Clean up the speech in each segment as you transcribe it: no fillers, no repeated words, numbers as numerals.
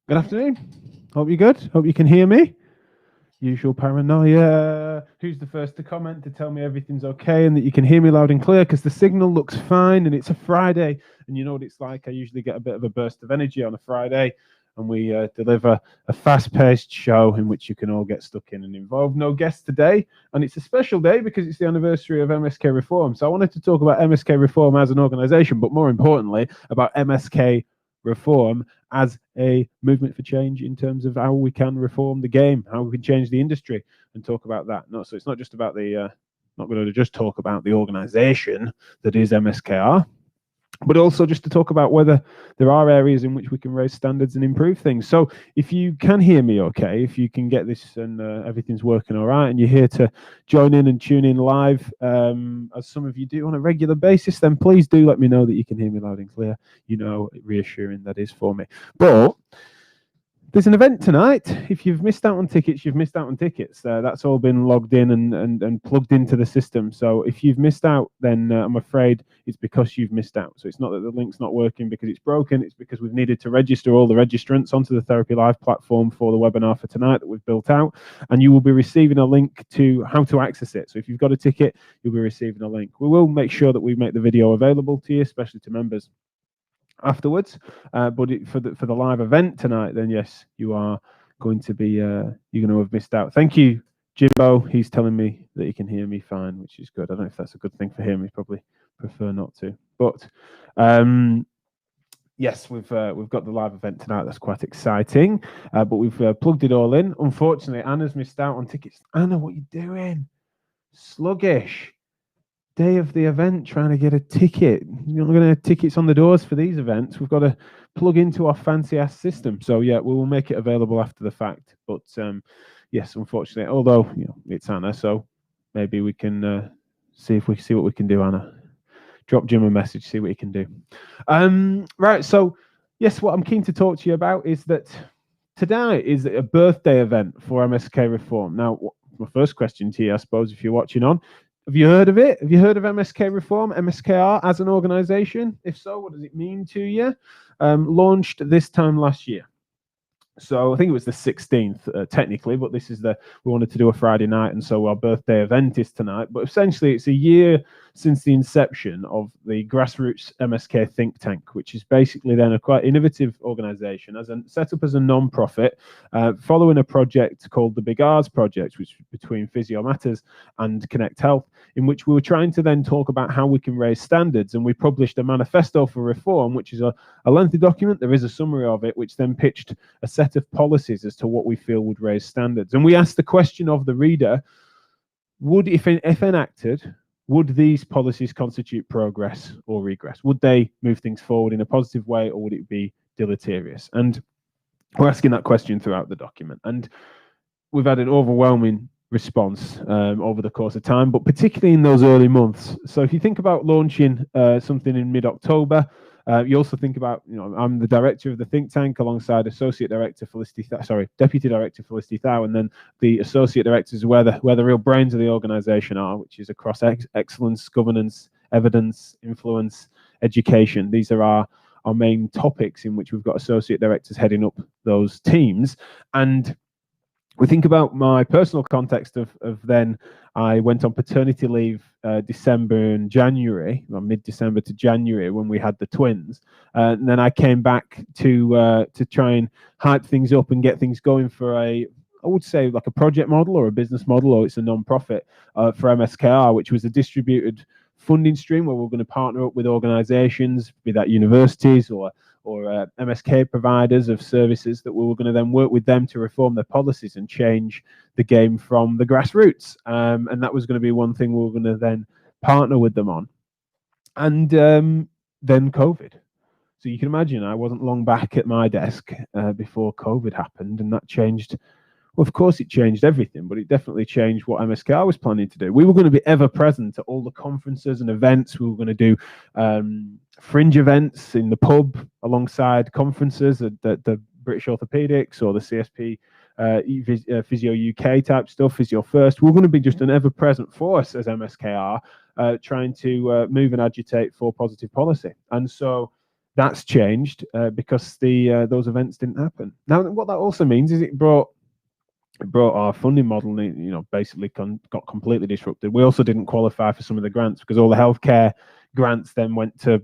Good afternoon. Hope you're good. Hope you can hear me. Usual paranoia. Who's the first to comment to tell me everything's okay and that you can hear me loud and clear? Because the signal looks fine and it's a Friday. And you know what it's like. I usually get a bit of a burst of energy on a Friday and we deliver a fast paced show in which you can all get stuck in and involved. No guests today. And it's a special day because it's the anniversary of MSK Reform. So I wanted to talk about MSK Reform as an organization, but more importantly, about MSK Reform as a movement for change in terms of how we can reform the game, how we can change the industry, and talk about that. No, so it's not just about the, not going to just talk about the organization that is MSKR, but also just to talk about whether there are areas in which we can raise standards and improve things. So if you can hear me okay, if you can get this and everything's working all right, and you're here to join in and tune in live, as some of you do on a regular basis, then please do let me know that you can hear me loud and clear. You know, reassuring that is for me. But there's an event tonight. If you've missed out on tickets, you've missed out on tickets. That's all been logged in and plugged into the system. So if you've missed out, then I'm afraid it's because you've missed out. So it's not that the link's not working because it's broken. It's because we've needed to register all the registrants onto the Therapy Live platform for the webinar for tonight that we've built out. And you will be receiving a link to how to access it. So if you've got a ticket, you'll be receiving a link. We will make sure that we make the video available to you, especially to members, afterwards. But for the live event tonight, then yes, you are going to be you're going to have missed out. Thank you, Jimbo. He's telling me that he can hear me fine, which is good. I don't know if that's a good thing for him. He probably prefer not to. But yes, we've got the live event tonight. That's quite exciting. But we've plugged it all in. Unfortunately, Anna's missed out on tickets. Anna, what are you doing? Sluggish. Day of the event trying to get a ticket. You're not going to have tickets on the doors for these events. We've got to plug into our fancy ass system. So yeah, we will make it available after the fact. But yes, unfortunately, although it's Anna, so maybe we can see what we can do. Anna, drop Jim a message, see what he can do. Right. So yes, what I'm keen to talk to you about is that today is a birthday event for MSK Reform. Now, my first question to you, I suppose, if you're watching on, have you heard of it? Have you heard of MSK Reform, MSKR as an organization? If so, what does it mean to you? Launched this time last year. So I think it was the 16th, technically, but this is we wanted to do a Friday night, and so our birthday event is tonight. But essentially, it's a year since the inception of the grassroots MSK Think-Tank, which is basically then a quite innovative organization set up as a non-profit, following a project called the Big R's Project, which is between Physio Matters and Connect Health, in which we were trying to then talk about how we can raise standards. And we published a manifesto for reform, which is a lengthy document. There is a summary of it, which then pitched a set of policies as to what we feel would raise standards. And we asked the question of the reader, if enacted, would these policies constitute progress or regress? Would they move things forward in a positive way, or would it be deleterious? And we're asking that question throughout the document. And we've had an overwhelming response over the course of time, but particularly in those early months. So if you think about launching something in mid-October, you also think about, I'm the director of the think tank alongside Deputy Director Felicity Thau, and then the associate directors where the real brains of the organization are, which is across excellence, governance, evidence, influence, education. These are our main topics in which we've got associate directors heading up those teams. And we think about my personal context of then I went on paternity leave December and January, or mid-December to January, when we had the twins. And then I came back to try and hype things up and get things going for I would say like a project model or a business model, or it's a non-profit for MSKR, which was a distributed funding stream where we're going to partner up with organizations, be that universities or MSK providers of services, that we were going to then work with them to reform their policies and change the game from the grassroots. And that was going to be one thing we were going to then partner with them on. And then COVID. So you can imagine I wasn't long back at my desk before COVID happened, and that changed. Well, of course, it changed everything, but it definitely changed what MSKR was planning to do. We were going to be ever present at all the conferences and events. We were going to do fringe events in the pub alongside conferences at the British Orthopedics or the CSP Physio UK type stuff, Physio First. We're going to be just an ever-present force as MSKR, trying to move and agitate for positive policy. And so That's changed because those events didn't happen. Now, what that also means is it brought our funding model, basically got completely disrupted. We also didn't qualify for some of the grants because all the healthcare grants then went to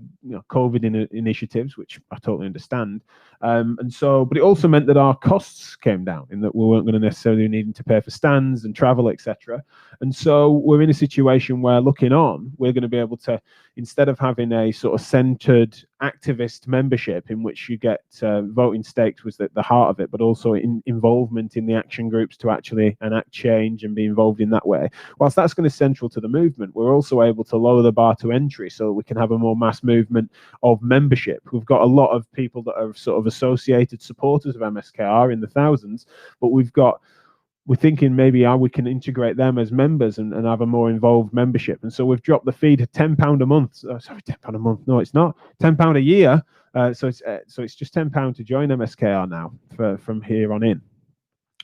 COVID initiatives, which I totally understand. But it also meant that our costs came down in that we weren't going to necessarily needing to pay for stands and travel, etc. And so we're in a situation where, looking on, we're going to be able to, instead of having a sort of centered activist membership in which you get voting stakes was the heart of it, but also involvement in the action groups to actually enact change and be involved in that way. Whilst that's going to be central to the movement, we're also able to lower the bar to entry so that we can have a more mass movement of membership. We've got a lot of people that are sort of associated supporters of MSKR in the thousands, but we're thinking maybe how we can integrate them as members and have a more involved membership. And so we've dropped the fee to £10 a month. Sorry, £10 a month. No, it's not. £10 a year. So it's just £10 to join MSKR now from here on in.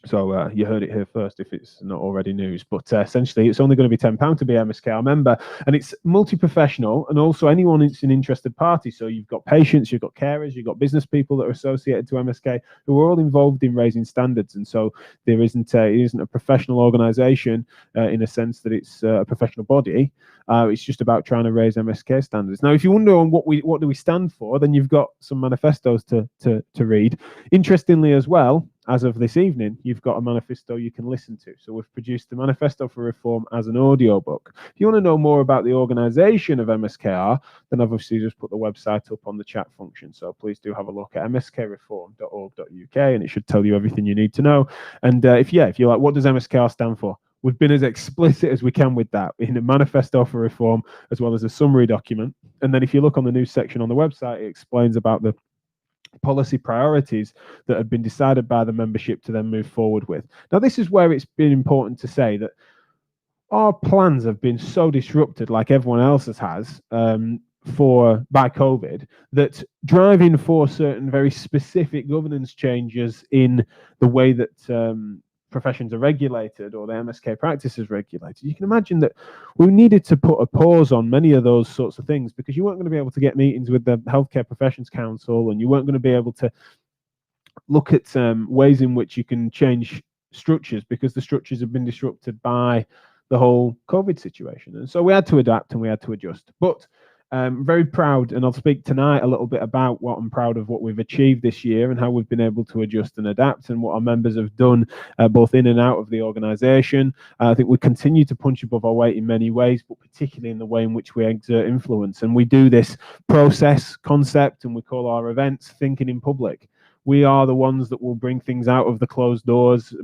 So you heard it here first if it's not already news. But essentially, it's only going to be £10 to be an MSKR member. And it's multi-professional and also anyone that's an interested party. So you've got patients, you've got carers, you've got business people that are associated to MSK who are all involved in raising standards. And so it isn't a professional organisation in a sense that it's a professional body. It's just about trying to raise MSK standards. Now, if you wonder on what do we stand for, then you've got some manifestos to read. Interestingly as well, as of this evening, you've got a manifesto you can listen to. So we've produced the Manifesto for Reform as an audio book. If you want to know more about the organisation of MSKR, then I've obviously just put the website up on the chat function. So please do have a look at mskreform.org.uk, and it should tell you everything you need to know. And if you're like, what does MSKR stand for? We've been as explicit as we can with that in a Manifesto for Reform, as well as a summary document. And then if you look on the news section on the website, it explains about the policy priorities that have been decided by the membership to then move forward with. Now, this is where it's been important to say that our plans have been so disrupted, like everyone else's has, by COVID, that driving for certain very specific governance changes in the way that professions are regulated or the MSK practice is regulated, you can imagine that we needed to put a pause on many of those sorts of things because you weren't going to be able to get meetings with the Healthcare Professions Council, and you weren't going to be able to look at ways in which you can change structures because the structures have been disrupted by the whole COVID situation. And so we had to adapt and we had to adjust. But very proud, and I'll speak tonight a little bit about what I'm proud of, what we've achieved this year and how we've been able to adjust and adapt and what our members have done both in and out of the organisation. I think we continue to punch above our weight in many ways, but particularly in the way in which we exert influence. And we do this process, concept, and we call our events Thinking in Public. We are the ones that will bring things out of the closed doors,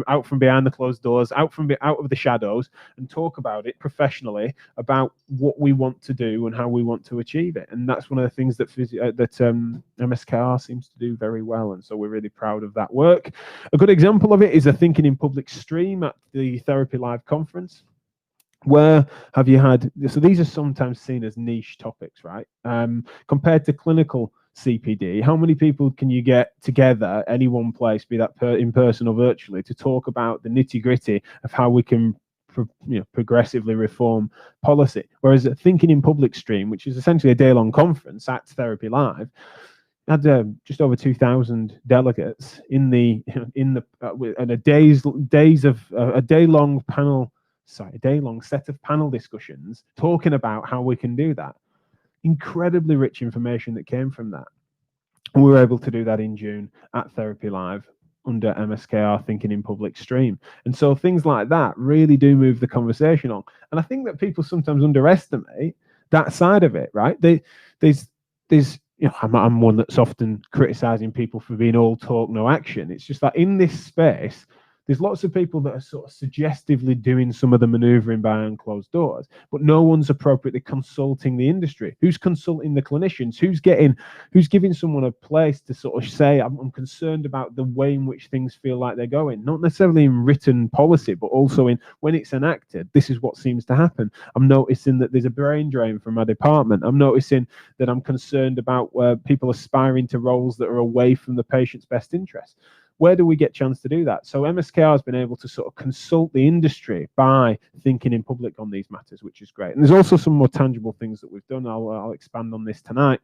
out from behind the closed doors, out of the shadows, and talk about it professionally about what we want to do and how we want to achieve it. And that's one of the things that MSKR seems to do very well. And so we're really proud of that work. A good example of it is a Thinking in Public stream at the Therapy Live conference. Where have you had, so these are sometimes seen as niche topics, right? Compared to clinical CPD, how many people can you get together any one place, be that in person or virtually, to talk about the nitty-gritty of how we can progressively reform policy? Whereas a Thinking in Public stream, which is essentially a day-long conference at Therapy Live, had just over 2,000 delegates and a day-long set of panel discussions talking about how we can do that. Incredibly rich information that came from that. We were able to do that in June at Therapy Live under MSKR Thinking in Public stream. And so things like that really do move the conversation on. And I think that people sometimes underestimate that side of it, right? I'm one that's often criticizing people for being all talk, no action. It's just that in this space, there's lots of people that are sort of suggestively doing some of the maneuvering behind closed doors, but no one's appropriately consulting the industry. Who's consulting the clinicians? Who's giving someone a place to sort of say, I'm concerned about the way in which things feel like they're going, not necessarily in written policy, but also in when it's enacted. This is what seems to happen. I'm noticing that there's a brain drain from my department. I'm noticing that I'm concerned about people aspiring to roles that are away from the patient's best interest. Where do we get a chance to do that? So MSKR has been able to sort of consult the industry by thinking in public on these matters, which is great. And there's also some more tangible things that we've done. I'll expand on this tonight.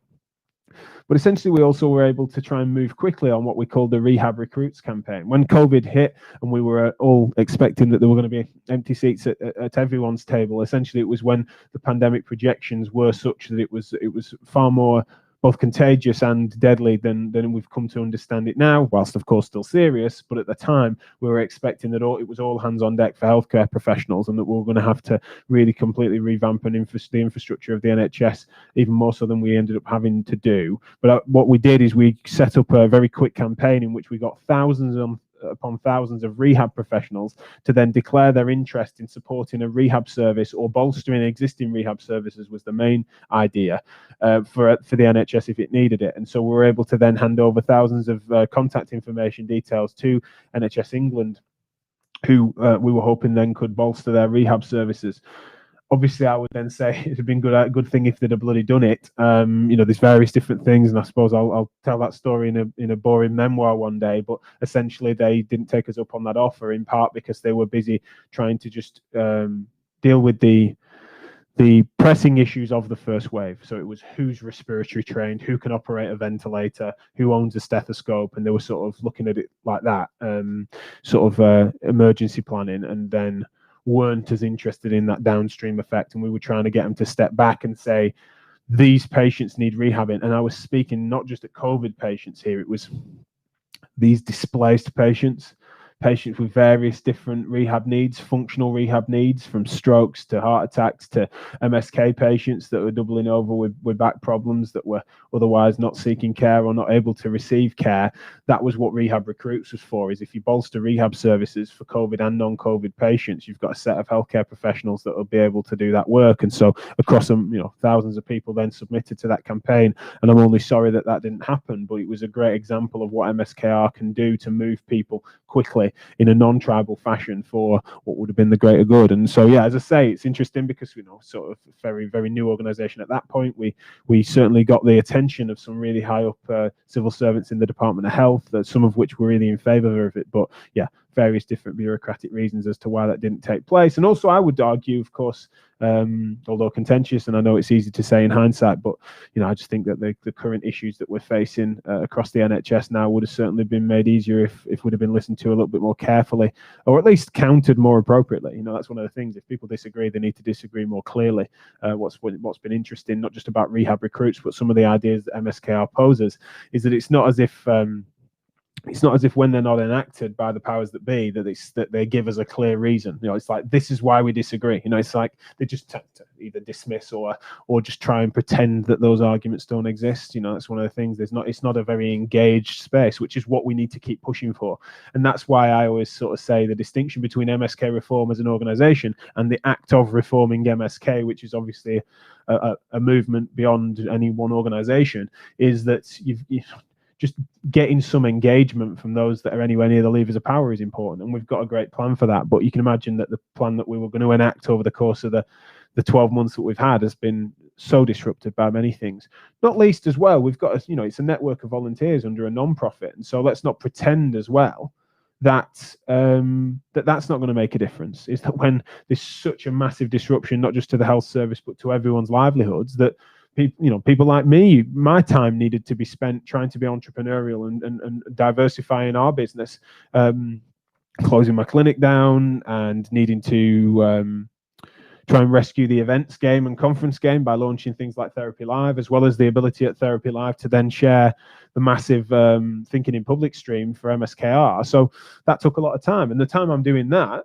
But essentially, we also were able to try and move quickly on what we called the Rehab Recruits campaign. When COVID hit and we were all expecting that there were going to be empty seats at everyone's table, essentially it was when the pandemic projections were such that it was far more both contagious and deadly than we've come to understand it now, whilst of course still serious. But at the time, we were expecting that it was all hands on deck for healthcare professionals, and that we were going to have to really completely revamp the infrastructure of the NHS, even more so than we ended up having to do. But what we did is we set up a very quick campaign in which we got thousands upon thousands of rehab professionals to then declare their interest in supporting a rehab service or bolstering existing rehab services was the main idea for the NHS if it needed it. And so we were able to then hand over thousands of contact information details to NHS England, who we were hoping then could bolster their rehab services. Obviously, I would then say it'd have been a good thing if they'd have bloody done it. There's various different things, and I suppose I'll tell that story in a boring memoir one day. But essentially, they didn't take us up on that offer, in part because they were busy trying to just deal with the pressing issues of the first wave. So it was who's respiratory trained, who can operate a ventilator, who owns a stethoscope, and they were sort of looking at it like that, emergency planning, and then weren't as interested in that downstream effect. And we were trying to get them to step back and say, these patients need rehabbing. And I was speaking not just at COVID patients here, it was these displaced patients with various different rehab needs, functional rehab needs, from strokes to heart attacks to MSK patients that were doubling over with back problems that were otherwise not seeking care or not able to receive care. That was what Rehab Recruits was for, is if you bolster rehab services for COVID and non-COVID patients, you've got a set of healthcare professionals that will be able to do that work. And so across thousands of people then submitted to that campaign. And I'm only sorry that didn't happen, but it was a great example of what MSKR can do to move people quickly in a non-tribal fashion for what would have been the greater good. And so, yeah, as I say, it's interesting because sort of very, very new organization at that point. We certainly got the attention of some really high up civil servants in the Department of Health, some of which were really in favor of it. But yeah, various different bureaucratic reasons as to why that didn't take place. And also, I would argue, of course, although contentious, and I know it's easy to say in hindsight, but I just think that the current issues that we're facing across the NHS now would have certainly been made easier if we'd have been listened to a little bit more carefully, or at least countered more appropriately. That's one of the things. If people disagree, they need to disagree more clearly. What's been interesting, not just about Rehab Recruits, but some of the ideas that MSKR poses, is that it's not as if when they're not enacted by the powers that be that they give us a clear reason. It's like, this is why we disagree. It's like they just tend to either dismiss or just try and pretend that those arguments don't exist. That's one of the things. It's not a very engaged space, which is what we need to keep pushing for. And that's why I always sort of say the distinction between MSK Reform as an organization and the act of reforming MSK, which is obviously a movement beyond any one organization, is that you've just getting some engagement from those that are anywhere near the levers of power is important. And we've got a great plan for that. But you can imagine that the plan that we were going to enact over the course of the 12 months that we've had has been so disrupted by many things. Not least as well, we've got, it's a network of volunteers under a non-profit. And so let's not pretend as well that that's not going to make a difference. Is that when there's such a massive disruption, not just to the health service, but to everyone's livelihoods, that people like me, my time needed to be spent trying to be entrepreneurial and diversifying our business, closing my clinic down and needing to try and rescue the events game and conference game by launching things like Therapy Live, as well as the ability at Therapy Live to then share the massive Thinking in Public stream for MSKR. So that took a lot of time. And the time I'm doing that,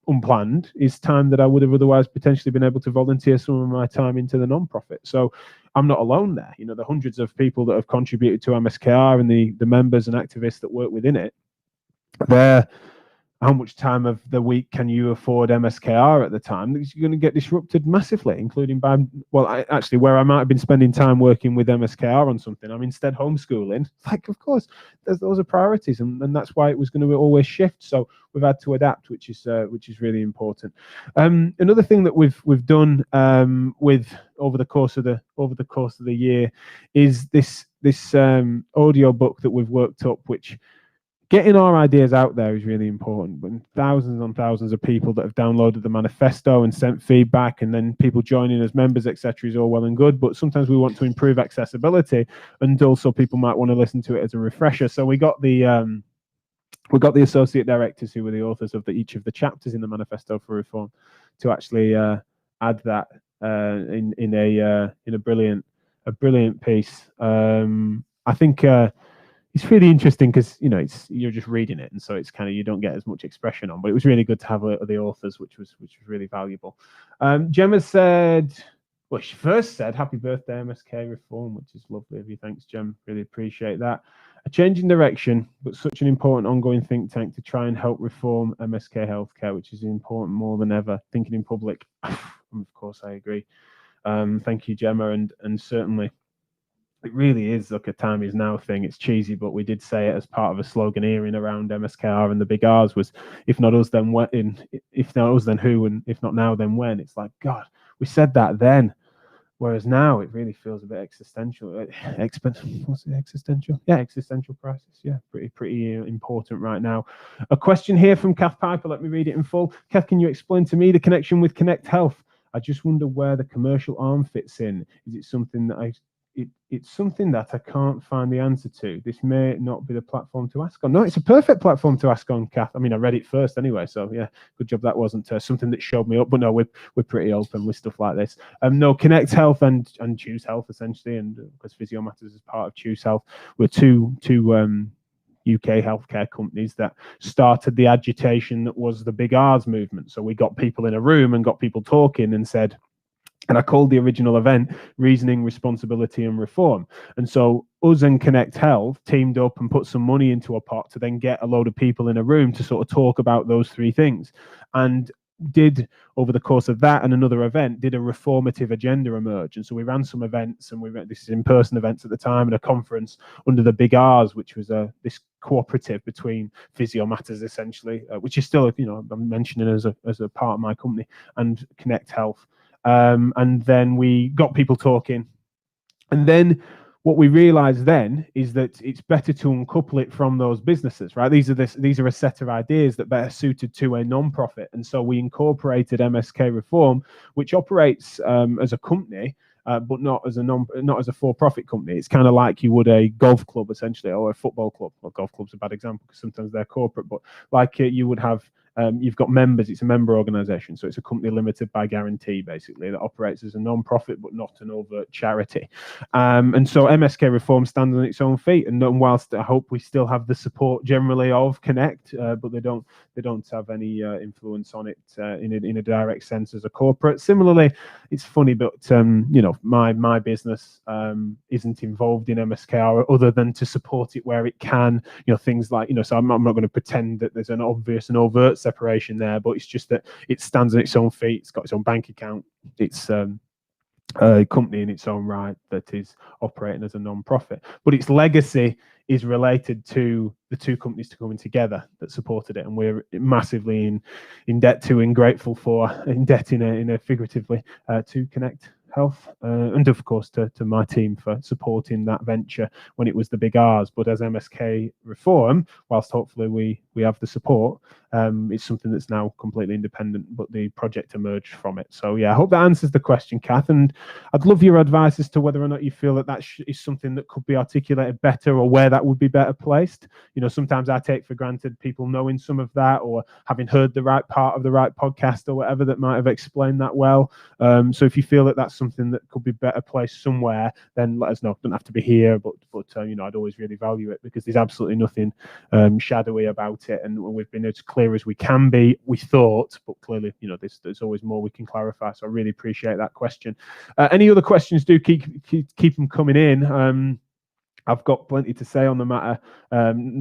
unplanned, is time that I would have otherwise potentially been able to volunteer some of my time into the non-profit. So I'm not alone there. The hundreds of people that have contributed to MSKR and the members and activists that work within it, how much time of the week can you afford MSKR at the time? Because you're going to get disrupted massively, including by, actually, where I might have been spending time working with MSKR on something, I'm instead homeschooling. Like, of course, those are priorities, and that's why it was going to always shift. So we've had to adapt, which is really important. Another thing that we've done over the course of the year is this audio book that we've worked up, which getting our ideas out there is really important. But thousands on thousands of people that have downloaded the manifesto and sent feedback, and then people joining as members, etc., is all well and good. But sometimes we want to improve accessibility, and also people might want to listen to it as a refresher. So we got the associate directors who were the authors of each of the chapters in the Manifesto for Reform to actually add that in a brilliant piece. I think it's really interesting because you're just reading it, and so it's kind of, you don't get as much expression on. But it was really good to have the authors, which was really valuable. Gemma said, well, she first said, "Happy birthday, MSK Reform," which is lovely of you. Thanks, Gem. Really appreciate that. A change in direction, but such an important ongoing think tank to try and help reform MSK healthcare, which is important more than ever. Thinking in public. Of course, I agree. Thank you, Gemma, and certainly it really is like a time is now thing. It's cheesy, but we did say it as part of a sloganeering around MSKR, and the big R's was, if not us, then when? If not us, then who? And if not now, then when? It's like, God, we said that then. Whereas now it really feels a bit existential. What's it, existential? Yeah, existential crisis. Yeah, pretty important right now. A question here from Kath Piper. Let me read it in full. Kath, can you explain to me the connection with Connect Health? I just wonder where the commercial arm fits in. Is it something that it's something that I can't find the answer to. This may not be the platform to ask on. No, it's a perfect platform to ask on, Kath. I mean, I read it first anyway, so yeah, good job that wasn't something that showed me up. But no, we're pretty open with stuff like this. No, Connect Health and Choose Health essentially, and because Physio Matters is part of Choose Health, we're two UK healthcare companies that started the agitation that was the big R's movement. So we got people in a room and got people talking and said, and I called the original event Reasoning, Responsibility and Reform. And so us and Connect Health teamed up and put some money into a pot to then get a load of people in a room to sort of talk about those three things. And did, over the course of that and another event, did a reformative agenda emerge. And so we ran some events, and we ran this in-person events at the time, and a conference under the big R's, which was this cooperative between Physio Matters essentially, which is still, I'm mentioning as a part of my company, and Connect Health. And then we got people talking, and then what we realized then is that it's better to uncouple it from those businesses, right? These are a set of ideas that better suited to a non-profit, and so we incorporated MSK Reform, which operates as a company, but not as a for-profit company. It's kind of like you would a golf club essentially, or a football club. Well, golf club's a bad example because sometimes they're corporate, but like you would have. You've got members. It's a member organization, so it's a company limited by guarantee, basically, that operates as a non-profit but not an overt charity. And so MSK Reform stands on its own feet. And whilst I hope we still have the support generally of Connect, but they don't have any influence on it in a direct sense as a corporate. Similarly, it's funny, but my business isn't involved in MSKR other than to support it where it can. Things like so I'm not going to pretend that there's an obvious and overt separation there, but it's just that it stands on its own feet. It's got its own bank account. It's a company in its own right that is operating as a non-profit, but its legacy is related to the two companies coming together that supported it, and we're massively in debt to and grateful for, in debt in a figuratively, to Connect Health, and of course to my team for supporting that venture when it was the big R's. But as MSK Reform, whilst hopefully we have the support, it's something that's now completely independent, but the project emerged from it. So yeah, I hope that answers the question, Kath, and I'd love your advice as to whether or not you feel that is something that could be articulated better, or where that would be better placed. Sometimes I take for granted people knowing some of that, or having heard the right part of the right podcast or whatever that might have explained that well. So if you feel that that's something that could be better placed somewhere, then let us know. Don't have to be here, but I'd always really value it, because there's absolutely nothing shadowy about it, and we've been as clear as we can be, we thought, but clearly there's always more we can clarify. So I really appreciate that question. Any other questions, do keep them coming in. I've got plenty to say on the matter,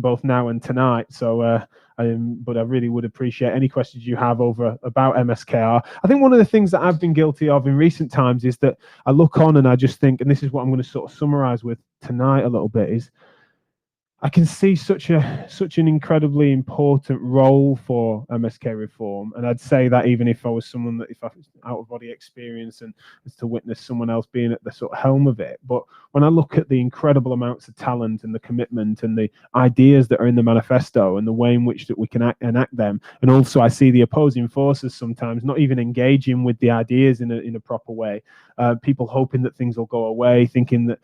both now and tonight. So, but I really would appreciate any questions you have about MSKR. I think one of the things that I've been guilty of in recent times is that I look on and I just think, and this is what I'm going to sort of summarize with tonight a little bit, is I can see such an incredibly important role for MSK Reform, and I'd say that even if I was someone that, if I was out of body experience and was to witness someone else being at the sort of helm of it. But when I look at the incredible amounts of talent and the commitment and the ideas that are in the manifesto and the way in which that we can enact them, and also I see the opposing forces sometimes not even engaging with the ideas in a proper way. People hoping that things will go away, thinking that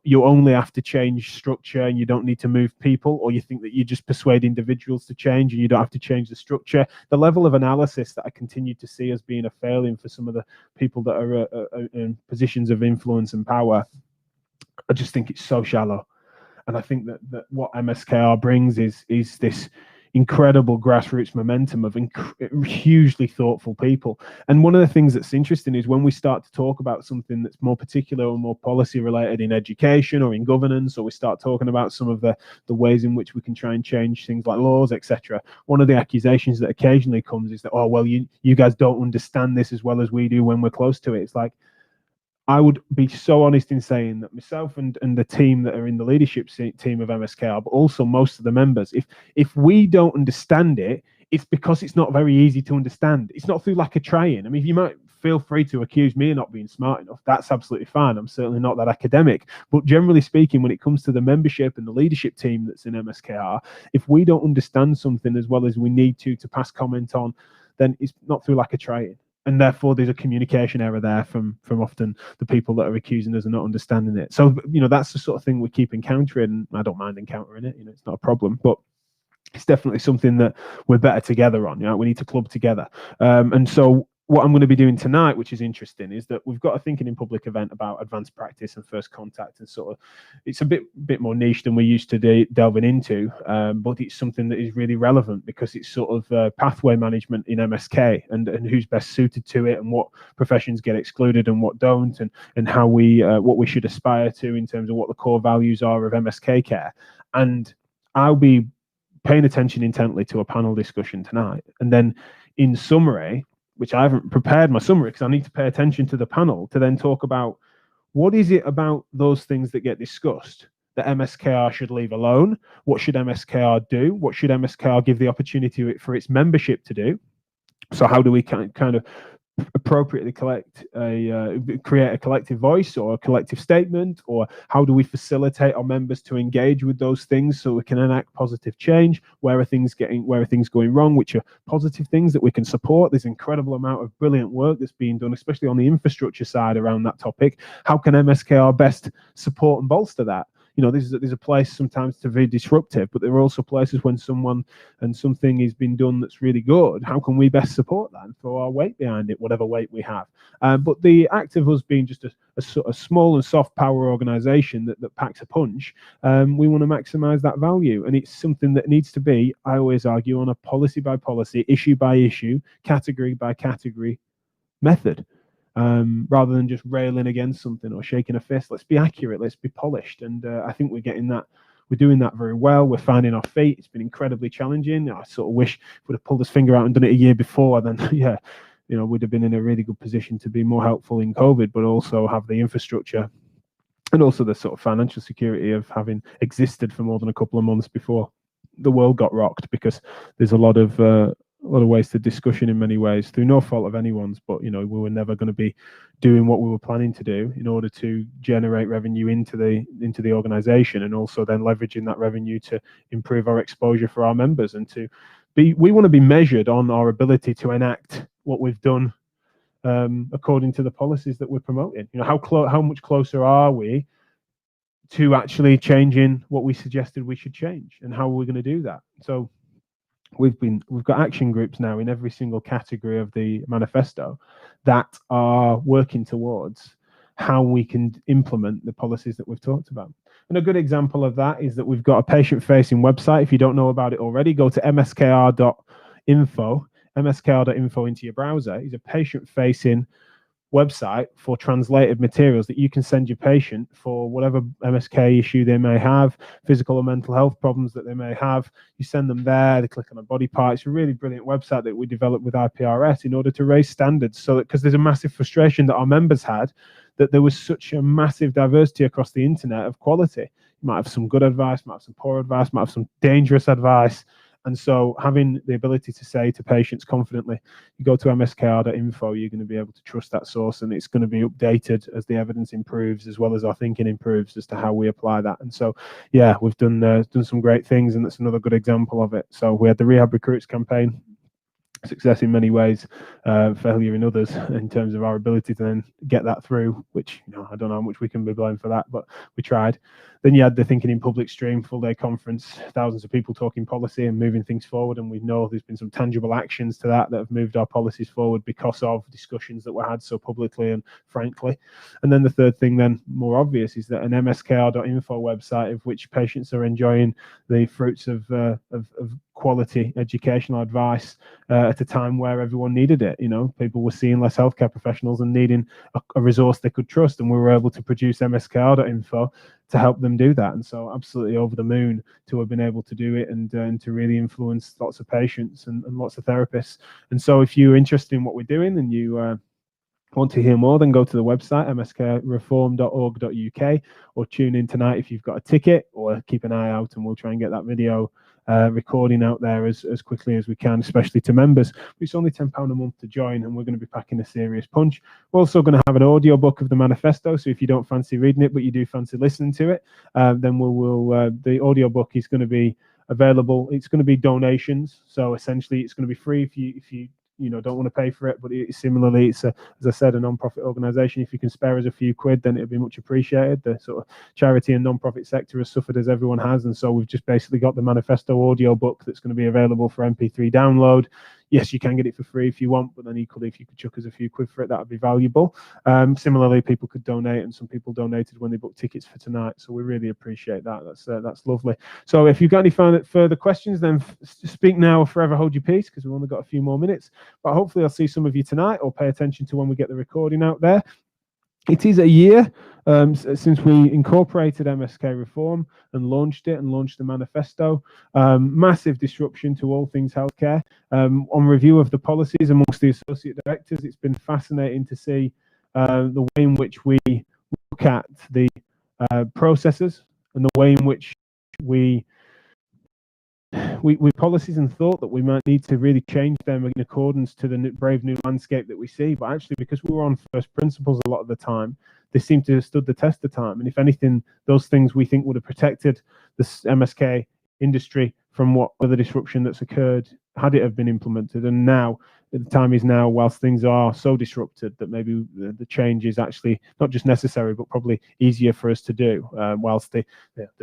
you only have to change structure and you don't need to move people, or you think that you just persuade individuals to change and you don't have to change the structure. The level of analysis that I continue to see as being a failing for some of the people that are in positions of influence and power, I just think it's so shallow. And I think that what MSKR brings is this incredible grassroots momentum of hugely thoughtful people. And one of the things that's interesting is when we start to talk about something that's more particular or more policy related in education or in governance, or we start talking about some of the ways in which we can try and change things like laws, etc., one of the accusations that occasionally comes is that, oh, well, you guys don't understand this as well as we do when we're close to it. It's like, I would be so honest in saying that myself and the team that are in the leadership team of MSKR, but also most of the members, if we don't understand it, it's because it's not very easy to understand. It's not through lack of trying. I mean, you might feel free to accuse me of not being smart enough. That's absolutely fine. I'm certainly not that academic. But generally speaking, when it comes to the membership and the leadership team that's in MSKR, if we don't understand something as well as we need to pass comment on, then it's not through lack of trying. And therefore, there's a communication error there from often the people that are accusing us of not understanding it. So, that's the sort of thing we keep encountering. I don't mind encountering it. It's not a problem. But it's definitely something that we're better together on. We need to club together. And so what I'm going to be doing tonight, which is interesting, is that we've got a Thinking in Public event about advanced practice and first contact, and sort of it's a bit more niche than we're used to delving into, but it's something that is really relevant because it's sort of pathway management in MSK and who's best suited to it, and what professions get excluded and what don't, and how what we should aspire to in terms of what the core values are of MSK care. And I'll be paying attention intently to a panel discussion tonight, and then in summary, which I haven't prepared my summary because I need to pay attention to the panel to then talk about what is it about those things that get discussed that MSKR should leave alone? What should MSKR do? What should MSKR give the opportunity for its membership to do? So how do we kind of appropriately create a collective voice or a collective statement, or how do we facilitate our members to engage with those things so we can enact positive change? Where are things going wrong, which are positive things that we can support? There's an incredible amount of brilliant work that's being done, especially on the infrastructure side around that topic. How can MSKR best support and bolster that? There's a place sometimes to be disruptive, but there are also places when something has been done that's really good. How can we best support that and throw our weight behind it, whatever weight we have? But the act of us being just a small and soft power organization that packs a punch, we want to maximize that value. And it's something that needs to be, I always argue, on a policy by policy, issue by issue, category by category method. Rather than just railing against something or shaking a fist. Let's be accurate, let's be polished. And I think we're doing that very well. We're finding our feet. It's been incredibly challenging. I sort of wish we'd have pulled this finger out and done it a year before, then we'd have been in a really good position to be more helpful in COVID, but also have the infrastructure and also the sort of financial security of having existed for more than a couple of months before the world got rocked, because there's a lot of wasted discussion in many ways through no fault of anyone's, but we were never going to be doing what we were planning to do in order to generate revenue into the organization, and also then leveraging that revenue to improve our exposure for our members, and we want to be measured on our ability to enact what we've done according to the policies that we're promoting. How much closer are we to actually changing what we suggested we should change, and how are we going to do that? So we've got action groups now in every single category of the manifesto that are working towards how we can implement the policies that we've talked about. And a good example of that is that we've got a patient-facing website. If you don't know about it already, go to MSKR.info, MSKR.info into your browser. It's a patient-facing website for translated materials that you can send your patient for whatever MSK issue they may have, physical or mental health problems that they may have. You send them there, they click on a body part. It's a really brilliant website that we developed with IPRS in order to raise standards, so that, because there's a massive frustration that our members had, that there was such a massive diversity across the internet of quality. might have some good advice, might have some poor advice, might have some dangerous advice. And so having the ability to say to patients confidently, you go to MSKR.info, you're going to be able to trust that source, and it's going to be updated as the evidence improves, as well as our thinking improves as to how we apply that. And so, yeah, we've done some great things, and that's another good example of it. So we had the Rehab Recruits campaign. Success in many ways, failure in others, in terms of our ability to then get that through, which, you know, I don't know how much we can be blamed for that, but we tried. Then you had the Thinking in Public stream, full day conference, thousands of people talking policy and moving things forward. And we know there's been some tangible actions to that have moved our policies forward because of discussions that were had so publicly and frankly. And then the third thing, then more obvious, is that an MSKR.info website, of which patients are enjoying the fruits of quality educational advice at a time where everyone needed it. You know, people were seeing less healthcare professionals and needing a resource they could trust, and we were able to produce MSKR.info to help them do that. And so absolutely over the moon to have been able to do it, and to really influence lots of patients and lots of therapists. And so if you're interested in what we're doing and you want to hear more, then go to the website mskreform.org.uk, or tune in tonight if you've got a ticket, or keep an eye out and we'll try and get that video recording out there as quickly as we can, especially to members. It's only £10 a month to join, and we're going to be packing a serious punch. We're also going to have an audio book of the manifesto, so if you don't fancy reading it but you do fancy listening to it, then the audio book is going to be available. It's going to be donations, so essentially it's going to be free if you don't want to pay for it. But similarly, it's as I said, a non-profit organization. If you can spare us a few quid, then it'd be much appreciated. The sort of charity and non-profit sector has suffered as everyone has, and so we've just basically got the manifesto audio book that's going to be available for MP3 download. Yes, you can get it for free if you want, but then equally, if you could chuck us a few quid for it, that would be valuable. Similarly, people could donate, and some people donated when they booked tickets for tonight, so we really appreciate that. That's lovely. So if you've got any further questions, then speak now or forever hold your peace, because we've only got a few more minutes. But hopefully I'll see some of you tonight, or pay attention to when we get the recording out there. It is a year since we incorporated MSK Reform and launched the manifesto. Massive disruption to all things healthcare. On review of the policies amongst the associate directors, it's been fascinating to see the way in which we look at the processes, and the way in which we policies and thought that we might need to really change them in accordance to the brave new landscape that we see. But actually, because we were on first principles a lot of the time, they seem to have stood the test of time. And if anything, those things we think would have protected the MSK industry from what other disruption that's occurred had it have been implemented. And now the time is now, whilst things are so disrupted, that maybe the change is actually not just necessary, but probably easier for us to do. Whilst the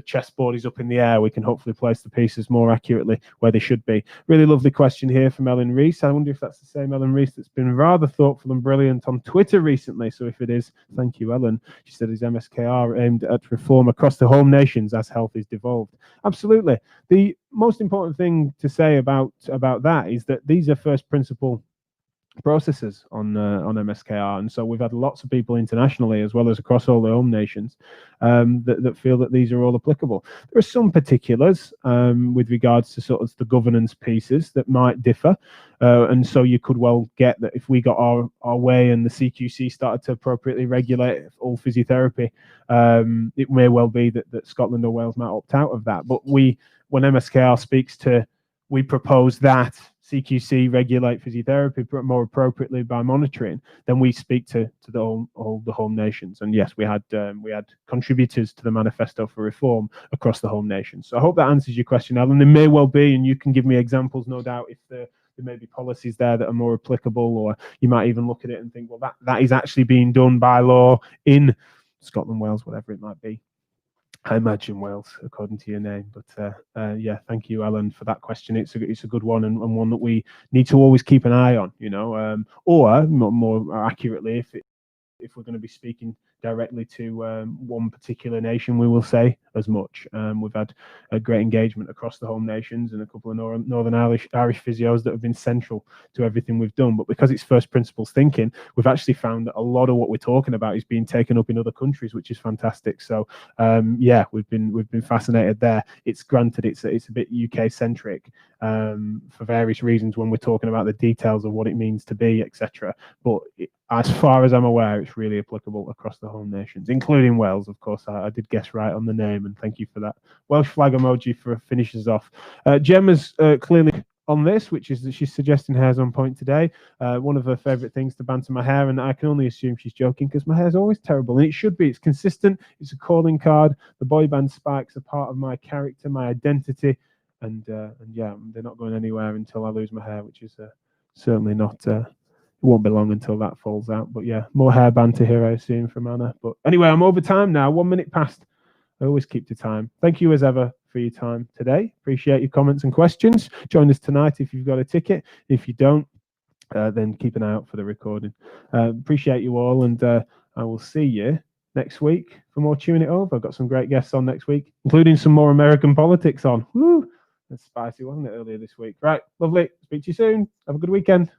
chessboard is up in the air, we can hopefully place the pieces more accurately where they should be. Really lovely question here from Ellen Reese. I wonder if that's the same Ellen Reese that's been rather thoughtful and brilliant on Twitter recently. So if it is, thank you, Ellen. She said, is MSKR aimed at reform across the home nations as health is devolved? Absolutely. The most important thing to say about that is that these are first principle processes on MSKR, and so we've had lots of people internationally as well as across all the home nations that feel that these are all applicable. There are some particulars with regards to sort of the governance pieces that might differ, and so you could well get that if we got our way and the CQC started to appropriately regulate all physiotherapy, it may well be that Scotland or Wales might opt out of that. But when MSKR speaks to, we propose that CQC regulate physiotherapy more appropriately by monitoring, then we speak to all the home nations. And yes, we had contributors to the manifesto for reform across the home nations. So I hope that answers your question, Alan. There may well be, and you can give me examples, no doubt, if there may be policies there that are more applicable, or you might even look at it and think, well, that is actually being done by law in Scotland, Wales, whatever it might be. I imagine Wales, according to your name. But yeah, thank you, Alan, for that question. It's a good one, and one that we need to always keep an eye on, or more accurately, if we're going to be speaking directly to one particular nation, we will say as much. We've had a great engagement across the home nations, and a couple of Northern Irish physios that have been central to everything we've done. But because it's first principles thinking, we've actually found that a lot of what we're talking about is being taken up in other countries, which is fantastic. So yeah, we've been fascinated there. It's granted it's a bit UK centric for various reasons when we're talking about the details of what it means to be, etc. But as far as I'm aware, it's really applicable across the the whole nations, including Wales, of course. I did guess right on the name, and thank you for that. Welsh flag emoji for finishes off. Gemma's clearly on this, which is that she's suggesting hair's on point today. One of her favourite things to banter my hair, and I can only assume she's joking because my hair's always terrible, and it should be. It's consistent. It's a calling card. The boy band spikes are part of my character, my identity, and yeah, they're not going anywhere until I lose my hair, which is certainly not. It won't be long until that falls out. But yeah, more hair banter here, I assume, from Anna. But anyway, I'm over time now. 1 minute past. I always keep to time. Thank you as ever for your time today. Appreciate your comments and questions. Join us tonight if you've got a ticket. If you don't, then keep an eye out for the recording. Appreciate you all, and I will see you next week for more Chewing It Over. I've got some great guests on next week, including some more American politics on. Woo! That's spicy, wasn't it, earlier this week? Right, lovely. Speak to you soon. Have a good weekend.